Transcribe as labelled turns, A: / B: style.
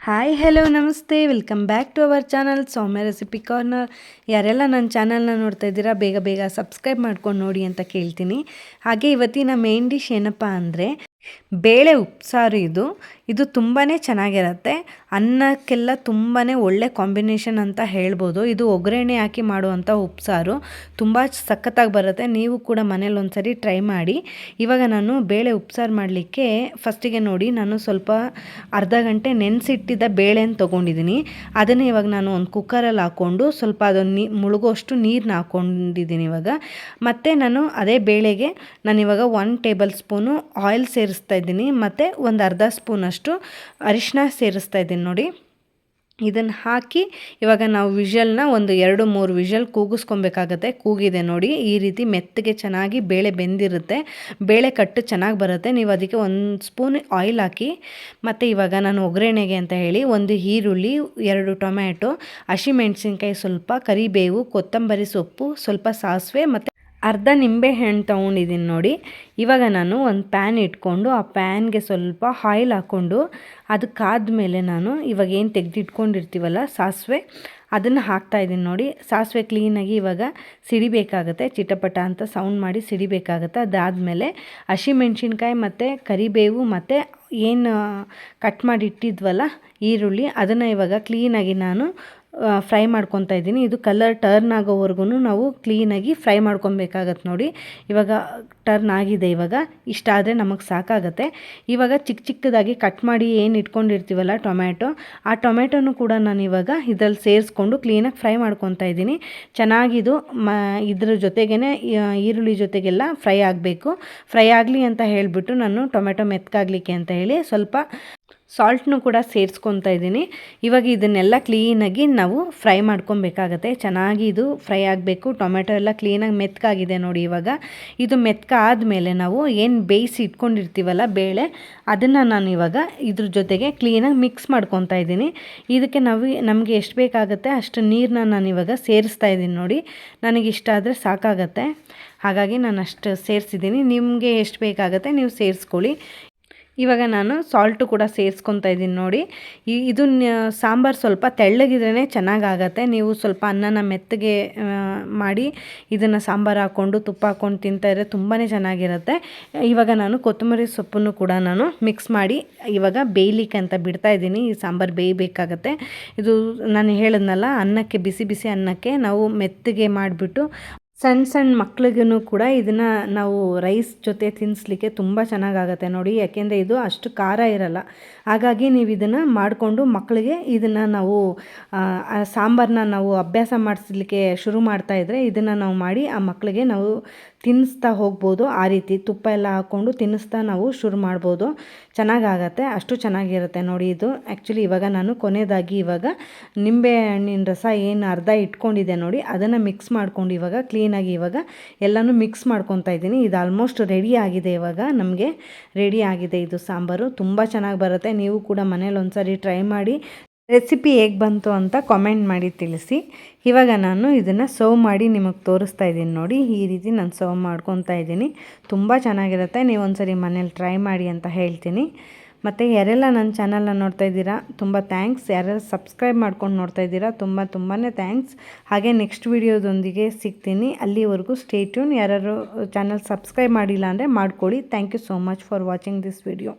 A: Hi hello ನಮಸ್ತೆ welcome back to our channel Soumya recipe corner. ಯಾರೆಲ್ಲ ನನ್ನ ಚಾನಲ್ನ ನೋಡ್ತಾ ಇದ್ದೀರಾ ಬೇಗ ಬೇಗ ಸಬ್ಸ್ಕ್ರೈಬ್ ಮಾಡ್ಕೊಂಡು ನೋಡಿ ಅಂತ ಕೇಳ್ತೀನಿ. ಹಾಗೆ ಇವತ್ತಿನ ಮೇನ್ ಡಿಶ್ ಏನಪ್ಪ ಅಂದರೆ ಬೇಳೆ ಉಪ್ಸಾರು. ಇದು ತುಂಬಾ ಚೆನ್ನಾಗಿರುತ್ತೆ. ಅನ್ನಕ್ಕೆಲ್ಲ ತುಂಬಾ ಒಳ್ಳೆ ಕಾಂಬಿನೇಷನ್ ಅಂತ ಹೇಳ್ಬೋದು. ಇದು ಒಗ್ಗರಣೆ ಹಾಕಿ ಮಾಡುವಂಥ ಉಪ್ಸಾರು ತುಂಬ ಸಖತ್ತಾಗಿ ಬರುತ್ತೆ. ನೀವು ಕೂಡ ಮನೇಲಿ ಒಂದ್ಸರಿ ಟ್ರೈ ಮಾಡಿ. ಇವಾಗ ನಾನು ಬೇಳೆ ಉಪ್ಸಾರು ಮಾಡಲಿಕ್ಕೆ ಫಸ್ಟಿಗೆ ನೋಡಿ ನಾನು ಸ್ವಲ್ಪ ಅರ್ಧ ಗಂಟೆ ನೆನೆಸಿಟ್ಟಿದ್ದ ಬೇಳೆನ ತೊಗೊಂಡಿದ್ದೀನಿ. ಅದನ್ನು ಇವಾಗ ನಾನು ಒಂದು ಕುಕ್ಕರಲ್ಲಿ ಹಾಕ್ಕೊಂಡು ಸ್ವಲ್ಪ ಅದನ್ನು ಮುಳುಗೋಷ್ಟು ನೀರನ್ನ ಹಾಕ್ಕೊಂಡಿದ್ದೀನಿ ಇವಾಗ. ಮತ್ತು ನಾನು ಅದೇ ಬೇಳೆಗೆ ನಾನಿವಾಗ 1 ಟೇಬಲ್ ಸ್ಪೂನು ಆಯಿಲ್ ಸೇರಿಸ್ತಾ ಇದ್ದೀನಿ ಮತ್ತು ಒಂದು ಅರ್ಧ ಸ್ಪೂನಷ್ಟು ಅರಿಶಿನ ಸೇರಿಸ್ತಾ ಇದ್ದೀನಿ ನೋಡಿ. ಇದನ್ನು ಹಾಕಿ ಇವಾಗ ನಾವು ವಿಷಲ್ನ ಒಂದು 2-3 ವಿಷಲ್ ಕೂಗಿಸ್ಕೊಬೇಕಾಗತ್ತೆ. ಕೂಗಿದೆ ನೋಡಿ, ಈ ರೀತಿ ಮೆತ್ತಗೆ ಚೆನ್ನಾಗಿ ಬೇಳೆ ಬೆಂದಿರುತ್ತೆ. ಬೇಳೆ ಕಟ್ಟು ಚೆನ್ನಾಗಿ ಬರುತ್ತೆ. ನೀವು ಅದಕ್ಕೆ 1 ಸ್ಪೂನ್ ಆಯಿಲ್ ಹಾಕಿ ಮತ್ತು ಇವಾಗ ನಾನು ಒಗ್ಗರಣೆಗೆ ಅಂತ ಹೇಳಿ 1 ಈರುಳ್ಳಿ, 2 ಟೊಮ್ಯಾಟೊ, ಹಸಿಮೆಣಸಿನ್ಕಾಯಿ, ಸ್ವಲ್ಪ ಕರಿಬೇವು, ಕೊತ್ತಂಬರಿ ಸೊಪ್ಪು, ಸ್ವಲ್ಪ ಸಾಸಿವೆ ಮತ್ತು ಅರ್ಧ ನಿಂಬೆ ಹಣ್ಣು ತೊಗೊಂಡಿದ್ದೀನಿ ನೋಡಿ. ಇವಾಗ ನಾನು ಒಂದು ಪ್ಯಾನ್ ಇಟ್ಕೊಂಡು ಆ ಪ್ಯಾನ್ಗೆ ಸ್ವಲ್ಪ ಆಯಿಲ್ ಹಾಕ್ಕೊಂಡು ಅದಕ್ಕಾದ್ಮೇಲೆ ನಾನು ಇವಾಗ ಏನು ತೆಗೆದಿಟ್ಕೊಂಡಿರ್ತೀವಲ್ಲ ಸಾಸಿವೆ, ಅದನ್ನು ಹಾಕ್ತಾಯಿದ್ದೀನಿ ನೋಡಿ. ಸಾಸಿವೆ ಕ್ಲೀನಾಗಿ ಇವಾಗ ಸಿಡಿಬೇಕಾಗತ್ತೆ, ಚಿಟಪಟ ಅಂತ ಸೌಂಡ್ ಮಾಡಿ ಸಿಡಿಬೇಕಾಗತ್ತೆ. ಅದಾದಮೇಲೆ ಹಸಿಮೆಣ್ಸಿನ್ಕಾಯಿ ಮತ್ತು ಕರಿಬೇವು ಮತ್ತು ಏನು ಕಟ್ ಮಾಡಿ ಇಟ್ಟಿದ್ವಲ್ಲ ಈರುಳ್ಳಿ, ಅದನ್ನು ಇವಾಗ ಕ್ಲೀನಾಗಿ ನಾನು ಫ್ರೈ ಮಾಡ್ಕೊತಾ ಇದ್ದೀನಿ. ಇದು ಕಲರ್ ಟರ್ನ್ ಆಗೋವರೆಗೂ ನಾವು ಕ್ಲೀನಾಗಿ ಫ್ರೈ ಮಾಡ್ಕೊಬೇಕಾಗತ್ತೆ ನೋಡಿ. ಇವಾಗ ಟರ್ನ್ ಆಗಿದೆ. ಇವಾಗ ಇಷ್ಟ ಆದರೆ ನಮಗೆ ಸಾಕಾಗತ್ತೆ. ಇವಾಗ ಚಿಕ್ಕ ಚಿಕ್ಕದಾಗಿ ಕಟ್ ಮಾಡಿ ಏನು ಇಟ್ಕೊಂಡಿರ್ತೀವಲ್ಲ ಟೊಮ್ಯಾಟೊ, ಆ ಟೊಮ್ಯಾಟೊನು ಕೂಡ ನಾನು ಇವಾಗ ಇದರಲ್ಲಿ ಸೇರಿಸ್ಕೊಂಡು ಕ್ಲೀನಾಗಿ ಫ್ರೈ ಮಾಡ್ಕೊತಾ ಇದ್ದೀನಿ. ಚೆನ್ನಾಗಿದು ಇದ್ರ ಜೊತೆಗೇ ಈರುಳ್ಳಿ ಜೊತೆಗೆಲ್ಲ ಫ್ರೈ ಆಗಬೇಕು. ಫ್ರೈ ಆಗಲಿ ಅಂತ ಹೇಳಿಬಿಟ್ಟು ನಾನು ಟೊಮೆಟೊ ಮೆತ್ತಗಾಗಲಿಕ್ಕೆ ಅಂತ ಹೇಳಿ ಸ್ವಲ್ಪ ಸಾಲ್ಟ್ನು ಕೂಡ ಸೇರಿಸ್ಕೊತಾ ಇದ್ದೀನಿ. ಇವಾಗ ಇದನ್ನೆಲ್ಲ ಕ್ಲೀನಾಗಿ ನಾವು ಫ್ರೈ ಮಾಡ್ಕೊಬೇಕಾಗತ್ತೆ. ಚೆನ್ನಾಗಿ ಇದು ಫ್ರೈ ಆಗಬೇಕು. ಟೊಮೆಟೊ ಎಲ್ಲ ಕ್ಲೀನಾಗಿ ಮೆತ್ತಗಾಗಿದೆ ನೋಡಿ. ಇವಾಗ ಇದು ಮೆತ್ತಗಾದ್ಮೇಲೆ ನಾವು ಏನು ಬೇಯಿಸಿ ಇಟ್ಕೊಂಡಿರ್ತೀವಲ್ಲ ಬೇಳೆ, ಅದನ್ನು ನಾನು ಇವಾಗ ಇದ್ರ ಜೊತೆಗೆ ಕ್ಲೀನಾಗಿ ಮಿಕ್ಸ್ ಮಾಡ್ಕೊತಾ ಇದ್ದೀನಿ. ಇದಕ್ಕೆ ನಮಗೆ ಎಷ್ಟು ಬೇಕಾಗುತ್ತೆ ಅಷ್ಟು ನೀರನ್ನ ನಾನು ಇವಾಗ ಸೇರಿಸ್ತಾ ಇದ್ದೀನಿ ನೋಡಿ. ನನಗಿಷ್ಟ ಆದರೆ ಸಾಕಾಗತ್ತೆ, ಹಾಗಾಗಿ ನಾನು ಅಷ್ಟು ಸೇರಿಸಿದ್ದೀನಿ. ನಿಮಗೆ ಎಷ್ಟು ಬೇಕಾಗುತ್ತೆ ನೀವು ಸೇರಿಸ್ಕೊಳ್ಳಿ. ಇವಾಗ ನಾನು ಸಾಲ್ಟು ಕೂಡ ಸೇರಿಸ್ಕೊತಾ ಇದ್ದೀನಿ ನೋಡಿ. ಇದು ಸಾಂಬಾರು ಸ್ವಲ್ಪ ತೆಳ್ಳಗಿದ್ರೇ ಚೆನ್ನಾಗಾಗತ್ತೆ. ನೀವು ಸ್ವಲ್ಪ ಅನ್ನನ ಮೆತ್ತಗೆ ಮಾಡಿ ಇದನ್ನು ಸಾಂಬಾರು ಹಾಕ್ಕೊಂಡು ತುಪ್ಪ ಹಾಕ್ಕೊಂಡು ತಿಂತಾಯಿದ್ರೆ ತುಂಬಾ ಚೆನ್ನಾಗಿರುತ್ತೆ. ಇವಾಗ ನಾನು ಕೊತ್ತಂಬರಿ ಸೊಪ್ಪನ್ನು ಕೂಡ ನಾನು ಮಿಕ್ಸ್ ಮಾಡಿ ಇವಾಗ ಬೇಯಲಿಕ್ಕೆ ಅಂತ ಬಿಡ್ತಾ ಇದ್ದೀನಿ. ಈ ಸಾಂಬಾರು ಬೇಯಬೇಕಾಗತ್ತೆ. ಇದು ನಾನು ಹೇಳಿದ್ನಲ್ಲ, ಅನ್ನಕ್ಕೆ ಬಿಸಿ ಬಿಸಿ ಅನ್ನಕ್ಕೆ ನಾವು ಮೆತ್ತಗೆ ಮಾಡಿಬಿಟ್ಟು ಸಣ್ಣ ಮಕ್ಳಿಗೂ ಕೂಡ ಇದನ್ನು ನಾವು ರೈಸ್ ಜೊತೆ ತಿನ್ನಿಸ್ಲಿಕ್ಕೆ ತುಂಬ ಚೆನ್ನಾಗಾಗತ್ತೆ ನೋಡಿ. ಯಾಕೆಂದರೆ ಇದು ಅಷ್ಟು ಖಾರ ಇರಲ್ಲ. ಹಾಗಾಗಿ ನೀವು ಇದನ್ನು ಮಾಡಿಕೊಂಡು ಮಕ್ಕಳಿಗೆ ಇದನ್ನು ನಾವು ಸಾಂಬಾರನ್ನ ನಾವು ಅಭ್ಯಾಸ ಮಾಡಿಸ್ಲಿಕ್ಕೆ ಶುರು ಮಾಡ್ತಾಯಿದ್ರೆ ಇದನ್ನು ನಾವು ಮಾಡಿ ಆ ಮಕ್ಕಳಿಗೆ ನಾವು ತಿನ್ನಿಸ್ತಾ ಹೋಗ್ಬೋದು. ಆ ರೀತಿ ತುಪ್ಪ ಎಲ್ಲ ಹಾಕ್ಕೊಂಡು ತಿನ್ನಿಸ್ತಾ ನಾವು ಶುರು ಮಾಡ್ಬೋದು. ಚೆನ್ನಾಗಾಗತ್ತೆ, ಅಷ್ಟು ಚೆನ್ನಾಗಿರುತ್ತೆ ನೋಡಿ. ಇದು ಆ್ಯಕ್ಚುಲಿ ಇವಾಗ ನಾನು ಕೊನೆಯದಾಗಿ ಇವಾಗ ನಿಂಬೆ ಹಣ್ಣಿನ ರಸ ಏನು ಅರ್ಧ ಇಟ್ಕೊಂಡಿದ್ದೆ ನೋಡಿ, ಅದನ್ನು ಮಿಕ್ಸ್ ಮಾಡ್ಕೊಂಡು ಇವಾಗ ಕ್ಲೀನಾಗಿ ಇವಾಗ ಎಲ್ಲನೂ ಮಿಕ್ಸ್ ಮಾಡ್ಕೊತಾ ಇದ್ದೀನಿ. ಇದು ಆಲ್ಮೋಸ್ಟ್ ರೆಡಿ ಆಗಿದೆ. ಇವಾಗ ನಮಗೆ ರೆಡಿ ಆಗಿದೆ ಇದು ಸಾಂಬಾರು. ತುಂಬ ಚೆನ್ನಾಗಿ ಬರುತ್ತೆ. ನೀವು ಕೂಡ ಮನೇಲಿ ಒಂದ್ಸರಿ ಟ್ರೈ ಮಾಡಿ ರೆಸಿಪಿ ಹೇಗೆ ಬಂತು ಅಂತ ಕಾಮೆಂಟ್ ಮಾಡಿ ತಿಳಿಸಿ. ಇವಾಗ ನಾನು ಇದನ್ನು ಸರ್ವ್ ಮಾಡಿ ನಿಮಗೆ ತೋರಿಸ್ತಾ ಇದ್ದೀನಿ ನೋಡಿ. ಈ ರೀತಿ ನಾನು ಸರ್ವ್ ಮಾಡ್ಕೊತಾ ಇದ್ದೀನಿ. ತುಂಬ ಚೆನ್ನಾಗಿರುತ್ತೆ. ನೀವು ಒಂದ್ಸರಿ ಮನೇಲಿ ಟ್ರೈ ಮಾಡಿ ಅಂತ ಹೇಳ್ತೀನಿ. ಮತ್ತು ಯಾರೆಲ್ಲ ನನ್ನ ಚಾನಲ್ನ ನೋಡ್ತಾ ಇದ್ದೀರಾ ತುಂಬ ಥ್ಯಾಂಕ್ಸ್. ಯಾರೆಲ್ಲ ಸಬ್ಸ್ಕ್ರೈಬ್ ಮಾಡ್ಕೊಂಡು ನೋಡ್ತಾ ಇದ್ದೀರಾ ತುಂಬಾ ಥ್ಯಾಂಕ್ಸ್. ಹಾಗೆ ನೆಕ್ಸ್ಟ್ ವಿಡಿಯೋದೊಂದಿಗೆ ಸಿಗ್ತೀನಿ. ಅಲ್ಲಿವರೆಗೂ ಸ್ಟೇ ಟ್ಯೂನ್. ಯಾರು ಚಾನಲ್ ಸಬ್ಸ್ಕ್ರೈಬ್ ಮಾಡಿಲ್ಲ ಅಂದರೆ ಮಾಡ್ಕೊಳ್ಳಿ. Thank you so much for watching this video.